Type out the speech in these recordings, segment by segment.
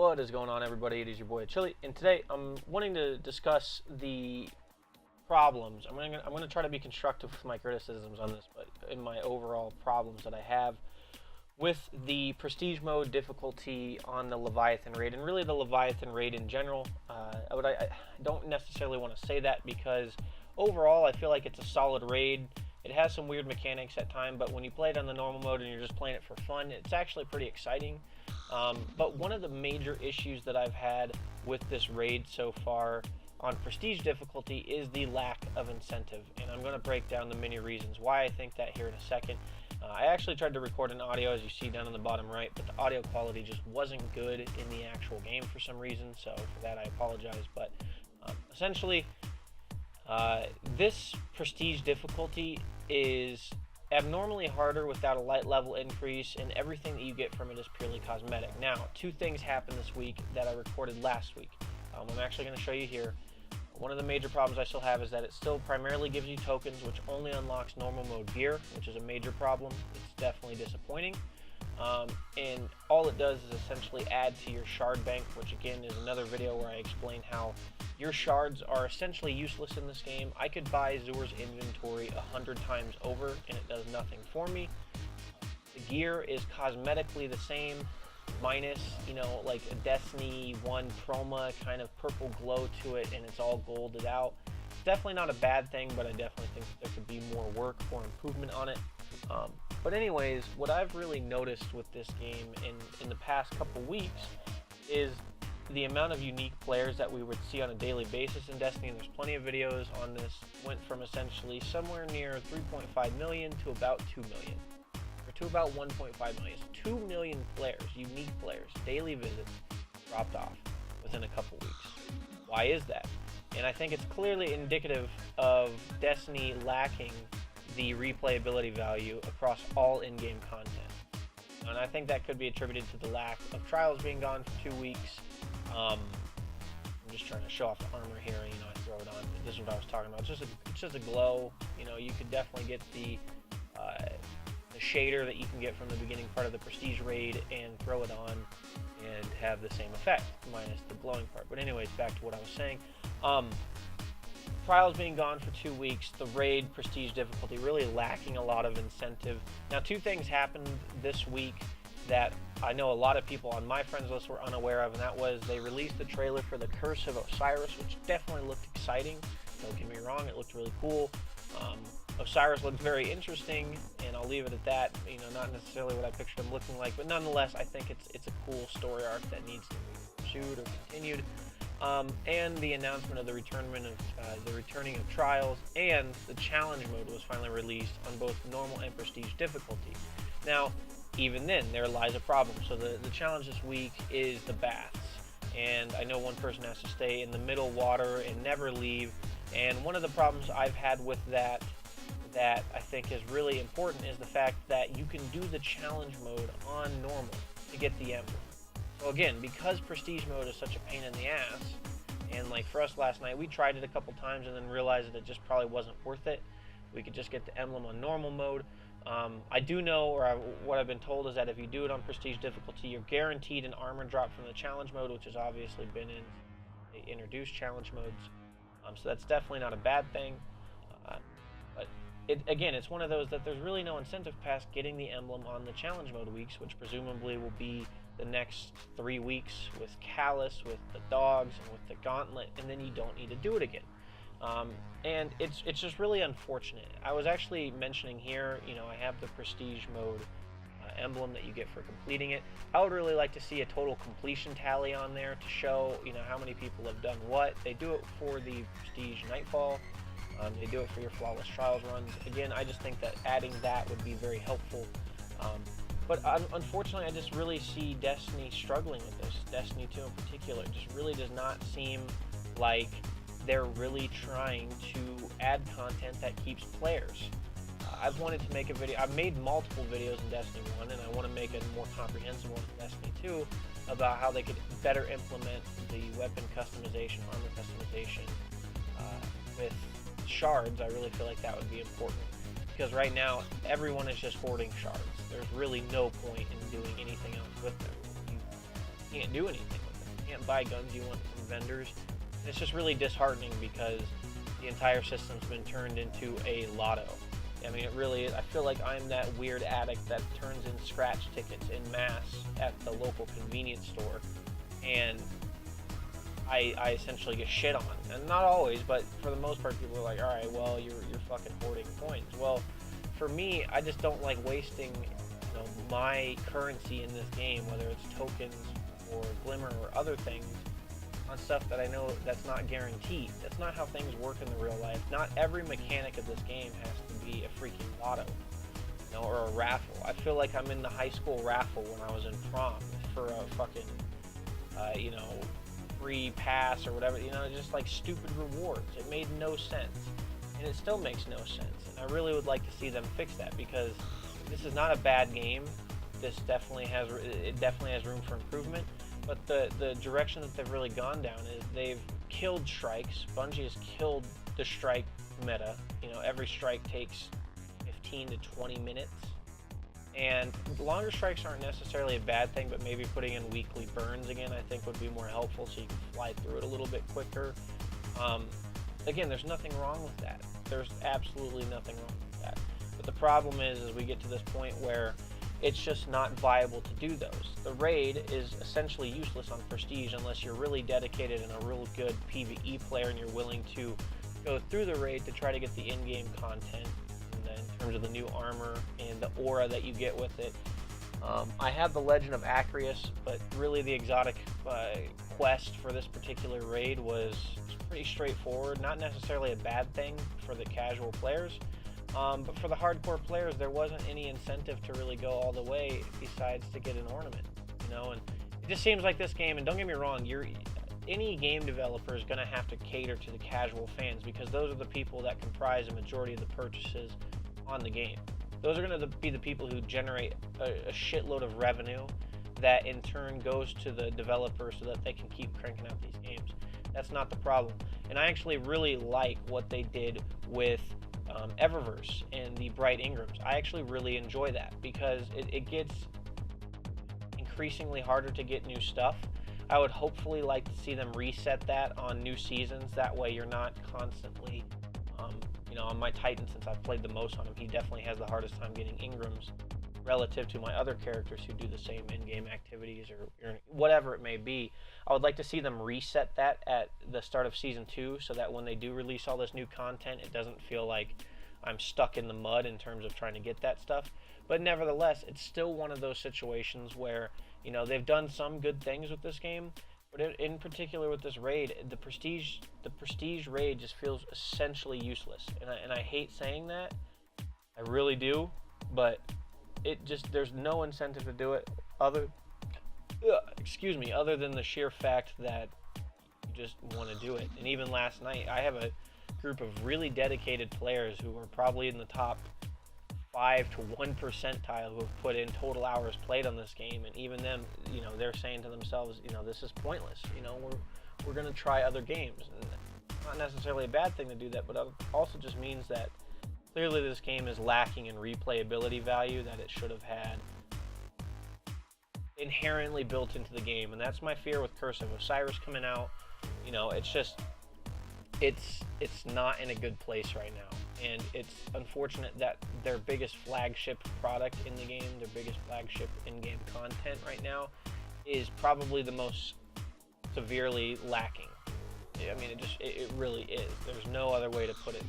What is going on, everybody? It is your boy Chili, and today I'm wanting to discuss the problems. I'm gonna try to be constructive with my criticisms on this, but in my overall problems that I have with the prestige mode difficulty on the Leviathan raid, and really the Leviathan raid in general. I don't necessarily want to say that because overall I feel like it's a solid raid. It has some weird mechanics at times, but when you play it on the normal mode and you're just playing it for fun, it's actually pretty exciting. But one of the major issues that I've had with this raid so far on prestige difficulty is the lack of incentive, and I'm going to break down the many reasons why I think that here in a second. I actually tried to record an audio, as you see down on the bottom right, but the audio quality just wasn't good in the actual game for some reason, so for that I apologize. But essentially, this prestige difficulty is abnormally harder without a light level increase, and everything that you get from it is purely cosmetic. Now, two things happened this week that I recorded last week. I'm actually going to show you here. One of the major problems I still have is that it still primarily gives you tokens, which only unlocks normal mode gear, which is a major problem. It's definitely disappointing. And all it does is essentially add to your shard bank, which again is another video where I explain how your shards are essentially useless in this game. I could buy Zur's inventory 100 times over and it does nothing for me. The gear is cosmetically the same, minus, you know, like a Destiny 1 chroma kind of purple glow to it, and it's all golded out. It's definitely not a bad thing, but I definitely think that there could be more work or improvement on it. But anyways, what I've really noticed with this game in the past couple weeks is the amount of unique players that we would see on a daily basis in Destiny, and there's plenty of videos on this, went from essentially somewhere near 3.5 million to about 2 million. Or to about 1.5 million. So 2 million players, unique players, daily visits dropped off within a couple weeks. Why is that? And I think it's clearly indicative of Destiny lacking the replayability value across all in-game content. And I think that could be attributed to the lack of trials being gone for 2 weeks. I'm just trying to show off the armor here, you know, I throw it on. This is what I was talking about. It's just a glow. You know, you could definitely get the shader that you can get from the beginning part of the prestige raid and throw it on and have the same effect, minus the glowing part. But anyways, back to what I was saying. Trials being gone for 2 weeks, the raid prestige difficulty really lacking a lot of incentive. Now, two things happened this week that I know a lot of people on my friends list were unaware of, and that was they released the trailer for the Curse of Osiris, which definitely looked exciting. Don't get me wrong, it looked really cool. Osiris looked very interesting, and I'll leave it at that. You know, not necessarily what I pictured him looking like, but nonetheless, I think it's a cool story arc that needs to be pursued or continued. And the announcement of the returning of trials, and the challenge mode was finally released on both normal and prestige difficulty. Now, even then, there lies a problem. So the challenge this week is the baths, and I know one person has to stay in the middle water and never leave. And one of the problems I've had with that I think is really important is the fact that you can do the challenge mode on normal to get the emblem. So again, because prestige mode is such a pain in the ass, and like for us last night, we tried it a couple times and then realized that it just probably wasn't worth it. We could just get the emblem on normal mode. I do know, or what I've been told is that if you do it on prestige difficulty, you're guaranteed an armor drop from the challenge mode, which has obviously been in the introduced challenge modes. So that's definitely not a bad thing. But again, it's one of those that there's really no incentive past getting the emblem on the challenge mode weeks, which presumably will be the next 3 weeks with Callus, with the dogs, and with the gauntlet, and then you don't need to do it again. And it's just really unfortunate. I was actually mentioning here, you know, I have the prestige mode emblem that you get for completing it. I would really like to see a total completion tally on there to show, you know, how many people have done what. They do it for the prestige nightfall. They do it for your flawless trials runs. Again, I just think that adding that would be very helpful. But unfortunately, I just really see Destiny struggling with this. Destiny 2 in particular. It just really does not seem like they're really trying to add content that keeps players. I've wanted to make a video. I've made multiple videos in Destiny 1, and I want to make a more comprehensive one in Destiny 2 about how they could better implement the weapon customization, armor customization with shards. I really feel like that would be important, because right now everyone is just hoarding shards. There's really no point in doing anything else with them. You can't do anything with can't buy guns you want from vendors. And it's just really disheartening because the entire system's been turned into a lotto. I mean, it really is. I feel like I'm that weird addict that turns in scratch tickets in mass at the local convenience store, and I essentially get shit on. And not always, but for the most part, people are like, all right, well, you're fucking hoarding coins. Well, for me, I just don't like wasting, my currency in this game, whether it's tokens or glimmer or other things, on stuff that I know that's not guaranteed. That's not how things work in the real life. Not every mechanic of this game has to be a freaking lotto, or a raffle. I feel like I'm in the high school raffle when I was in prom for a fucking, free pass or whatever, just like stupid rewards. It made no sense, and it still makes no sense. And I really would like to see them fix that, because this is not a bad game. This definitely has room for improvement. But the direction that they've really gone down is they've killed strikes. Bungie has killed the strike meta. Every strike takes 15 to 20 minutes. And longer strikes aren't necessarily a bad thing, but maybe putting in weekly burns again, I think, would be more helpful, so you can fly through it a little bit quicker. Again, there's nothing wrong with that. There's absolutely nothing wrong with that. But the problem is we get to this point where it's just not viable to do those. The raid is essentially useless on Prestige unless you're really dedicated and a real good PvE player and you're willing to go through the raid to try to get the in-game content in terms of the new armor and the aura that you get with it. I have the Legend of Acreus, but really the exotic quest for this particular raid was pretty straightforward. Not necessarily a bad thing for the casual players. But for the hardcore players, there wasn't any incentive to really go all the way besides to get an ornament, and it just seems like this game, and don't get me wrong, any game developer is going to have to cater to the casual fans, because those are the people that comprise a majority of the purchases on the game. Those are going to be the people who generate a shitload of revenue that in turn goes to the developers so that they can keep cranking out these games. That's not the problem. And I actually really like what they did with Eververse and the Bright Ingrams. I actually really enjoy that, because it gets increasingly harder to get new stuff. I would hopefully like to see them reset that on new seasons. That way you're not constantly, on my Titan, since I've played the most on him, he definitely has the hardest time getting Ingrams relative to my other characters who do the same in-game activities or whatever it may be. I would like to see them reset that at the start of Season 2 so that when they do release all this new content, it doesn't feel like I'm stuck in the mud in terms of trying to get that stuff. But nevertheless, it's still one of those situations where, they've done some good things with this game, but in particular with this raid, the prestige raid just feels essentially useless. And I hate saying that. I really do, but there's no incentive to do it other than the sheer fact that you just want to do it. And even last night, I have a group of really dedicated players who are probably in the top 5 to 1 percentile who have put in total hours played on this game, and even them, they're saying to themselves, this is pointless. We're going to try other games. And not necessarily a bad thing to do that, but it also just means that clearly this game is lacking in replayability value that it should have had inherently built into the game. And that's my fear with Curse of Osiris coming out. It's not in a good place right now, and it's unfortunate that their biggest flagship product in the game, their biggest flagship in-game content right now, is probably the most severely lacking. I mean, it really is. There's no other way to put it.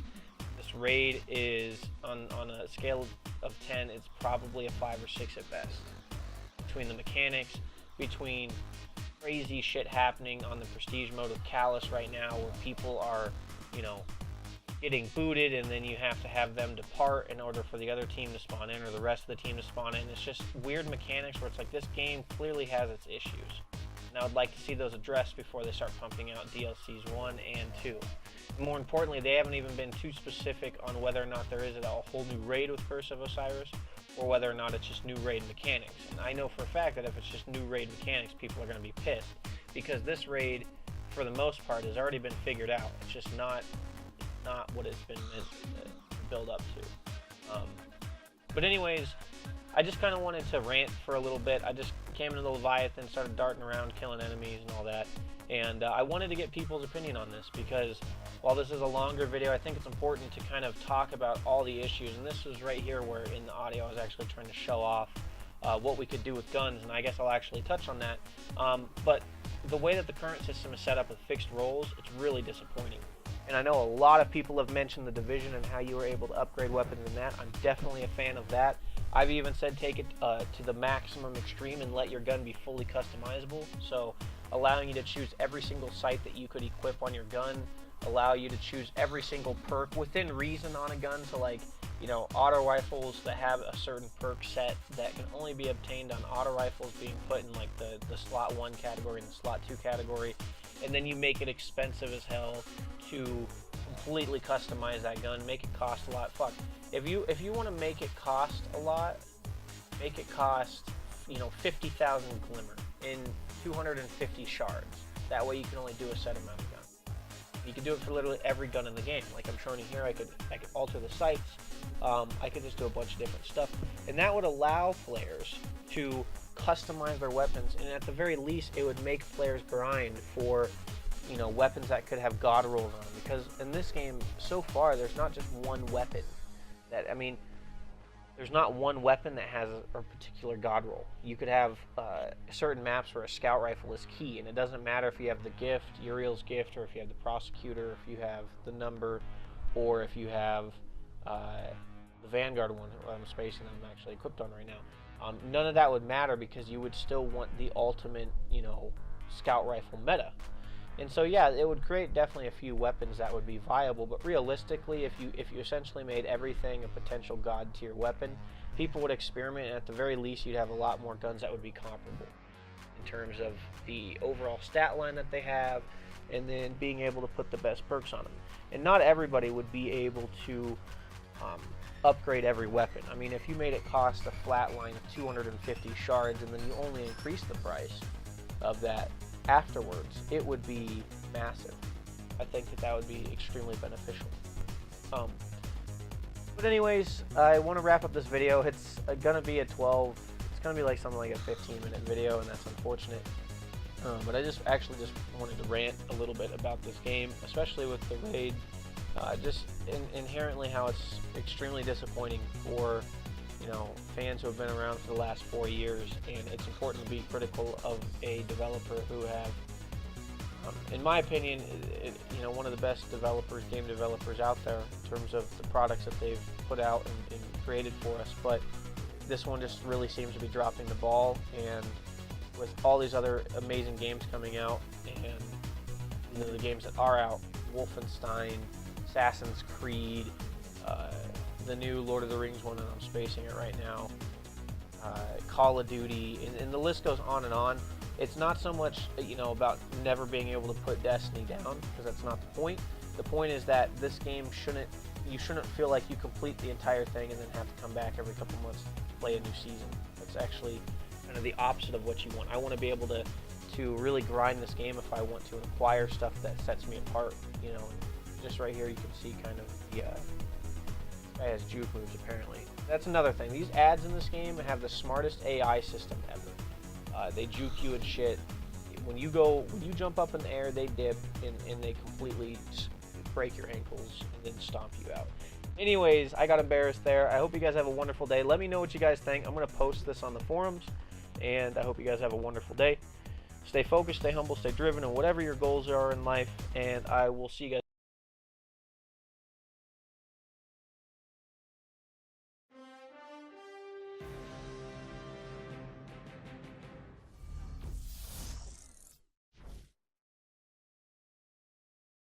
This raid is, on a scale of 10, it's probably a 5 or 6 at best. Between the mechanics, between crazy shit happening on the prestige mode with Callus right now, where people are, getting booted, and then you have to have them depart in order for the other team to spawn in, or the rest of the team to spawn in. It's just weird mechanics where it's like, this game clearly has its issues. And I would like to see those addressed before they start pumping out DLCs 1 and 2. More importantly, they haven't even been too specific on whether or not there is a whole new raid with Curse of Osiris, or whether or not it's just new raid mechanics. And I know for a fact that if it's just new raid mechanics, people are going to be pissed, because this raid, for the most part, has already been figured out. It's just not what it's been meant to build up to. But anyways, I just kind of wanted to rant for a little bit. I just came into the Leviathan, started darting around, killing enemies and all that. And I wanted to get people's opinion on this because while this is a longer video, I think it's important to kind of talk about all the issues. And this is right here where in the audio I was actually trying to show off what we could do with guns, and I guess I'll actually touch on that. But the way that the current system is set up with fixed roles, it's really disappointing. And I know a lot of people have mentioned the Division and how you were able to upgrade weapons in that. I'm definitely a fan of that. I've even said take it to the maximum extreme and let your gun be fully customizable. So allowing you to choose every single sight that you could equip on your gun, allow you to choose every single perk within reason on a gun. So like, you know, auto rifles that have a certain perk set that can only be obtained on auto rifles being put in like the slot 1 category and the slot 2 category. And then you make it expensive as hell to completely customize that gun, make it cost a lot. Fuck, if you want to make it cost a lot, make it cost, you know, 50,000 glimmer in 250 shards. That way you can only do a set amount of gun. You can do it for literally every gun in the game. Like I'm showing you here, I could alter the sights. I could just do a bunch of different stuff, and that would allow players to customize their weapons, and at the very least it would make players grind for, you know, weapons that could have god rolls on them. Because in this game so far there's not just one weapon that, I mean, there's not one weapon that has a particular god roll. You could have certain maps where a scout rifle is key, and it doesn't matter if you have the gift, Uriel's gift, or if you have the prosecutor, if you have the number, or if you have the Vanguard one I'm spacing that I'm actually equipped on right now. None of that would matter because you would still want the ultimate, you know, scout rifle meta. And so yeah, it would create definitely a few weapons that would be viable, but realistically, if you essentially made everything a potential god tier weapon, people would experiment, and at the very least you'd have a lot more guns that would be comparable in terms of the overall stat line that they have, and then being able to put the best perks on them. And not everybody would be able to upgrade every weapon. I mean, if you made it cost a flat line of 250 shards and then you only increase the price of that afterwards, it would be massive. I think that would be extremely beneficial. But anyways, I want to wrap up this video. It's gonna be a 12, it's gonna be like something like a 15-minute video, and that's unfortunate. But I just wanted to rant a little bit about this game, especially with the raid. Just inherently how it's extremely disappointing for, you know, fans who have been around for the last 4 years, and it's important to be critical of a developer who have, in my opinion, you know, one of the best developers, game developers out there in terms of the products that they've put out and created for us. But this one just really seems to be dropping the ball, and with all these other amazing games coming out, and, you know, the games that are out, Wolfenstein, Assassin's Creed, the new Lord of the Rings one, and I'm spacing it right now, Call of Duty, and the list goes on and on. It's not so much, you know, about never being able to put Destiny down, because that's not the point. The point is that this game you shouldn't feel like you complete the entire thing and then have to come back every couple months to play a new season. That's actually kind of the opposite of what you want. I want to be able to really grind this game if I want to, and acquire stuff that sets me apart, you know. Just right here you can see kind of the guy has juke moves apparently. That's another thing. These ads in this game have the smartest AI system ever. They juke you and shit. When you jump up in the air, they dip and they completely break your ankles and then stomp you out. Anyways, I got embarrassed there. I hope you guys have a wonderful day. Let me know what you guys think. I'm going to post this on the forums, and I hope you guys have a wonderful day. Stay focused, stay humble, stay driven, and whatever your goals are in life, and I will see you guys